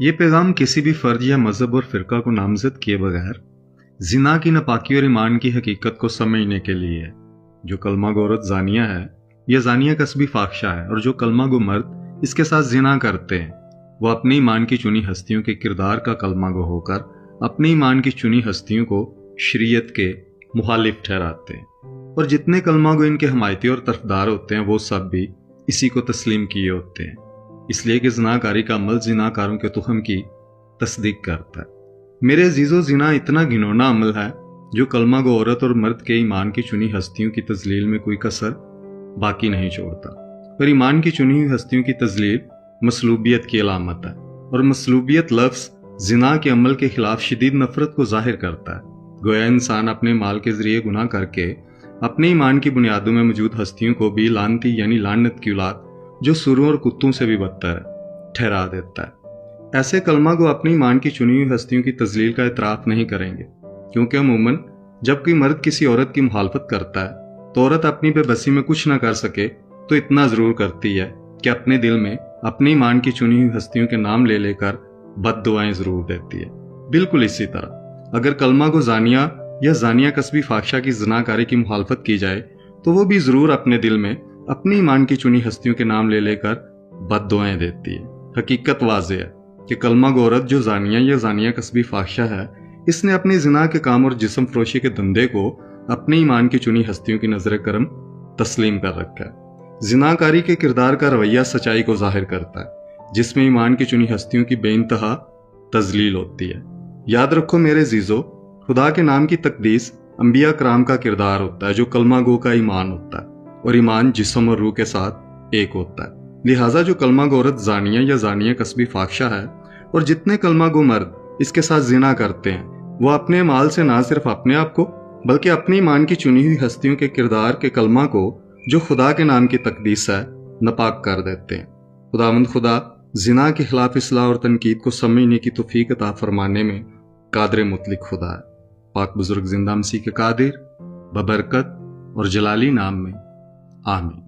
ये पैगाम किसी भी फर्द या मजहब और फिरका को नामजद किए बगैर जिना की नापाकी और ईमान की हकीकत को समझने के लिए है। जो कलमा गो औरत जानिया है, यह जानिया कस्बी फाख्शा है, और जो कलमा गो मर्द इसके साथ जिना करते हैं वो अपने ईमान की चुनी हस्तियों के किरदार का कलमा गो होकर अपने ईमान की चुनी हस्तियों को शरीयत के मुखालिफ ठहराते हैं। और जितने कलमा गो इनके हमायती और तरफदार होते हैं वो सब भी इसी को तस्लीम किए होते हैं, इसलिए कि ज़िनाकारी का अमल ज़िनाकारों के तुहम की तस्दीक करता है। मेरे अजीज़ो, ज़िना इतना घिनौना अमल है जो कलमा गो औरत और मर्द के ईमान की चुनी हस्तियों की तजलील में कोई कसर बाकी नहीं छोड़ता। पर ईमान की चुनी हुई हस्तियों की तजलील मसलूबियत की अलामत है, और मसलूबियत लफ्ज़ ज़िना के अमल के खिलाफ शदीद नफरत को जाहिर करता है। गोया इंसान अपने माल के ज़रिए गुनाह करके अपने ईमान की बुनियादों में मौजूद हस्तियों को भी लानती यानी लानत की औलाद, जो सुरों और कुत्तों से भी बदतर है, ठहरा देता है। ऐसे कलमा को अपनी ईमान की चुनी हुई हस्तियों की तजलील का इतराफ़ नहीं करेंगे, क्योंकि अमूमन जब कोई मर्द किसी औरत की मुखालफत करता है तो औरत अपनी बेबसी में कुछ ना कर सके तो इतना ज़रूर करती है कि अपने दिल में अपनी ईमान की चुनी हुई हस्तियों के नाम ले लेकर बद्दुआएं ज़रूर देती है। बिल्कुल इसी तरह अगर कलमा को जानिया या जानिया कस्बी फाख्शा की ज़िनाकारी की मुखालफत की जाए तो वो भी ज़रूर अपने दिल में अपनी ईमान की चुनी हस्तियों के नाम ले लेकर बद्दुआएं देती है। हकीकत वाज़ेह है कि कलमा गो औरत जो जानिया या जानिया कस्बी फाख्शा है, इसने अपने ज़िना के काम और जिस्म फरोशी के धंधे को अपने ईमान की चुनी हस्तियों की नजर करम तस्लीम कर रखा है। ज़िनाकारी के किरदार का रवैया सच्चाई को जाहिर करता है, जिसमें ईमान की चुनी हस्तियों की बेइंतहा तजलील होती है। याद रखो मेरे जीजो, खुदा के नाम की तकदीस अंबिया कराम का किरदार होता है, जो कलमा गो का ईमान होता है, और ईमान जिस्म और रूह के साथ एक होता है। लिहाजा जो कलमा गो औरत जानिया या जानिया कस्बी फाख्शा है, और जितने कलमा गो मर्द इसके साथ जिना करते हैं, वो अपने माल से ना सिर्फ अपने आप को बल्कि अपनी ईमान की चुनी हुई हस्तियों के किरदार के कलमा को, जो खुदा के नाम की तकदीस है, नापाक कर देते हैं। खुदावंद खुदा जिना के खिलाफ इस्लाह और तनकीद को समझने की तौफीक अता फरमाने में कादिर मुतलक खुदा है। पाक बुजुर्ग जिंदा मसीह के कादिर बबरकत और जलाली नाम में आमीन।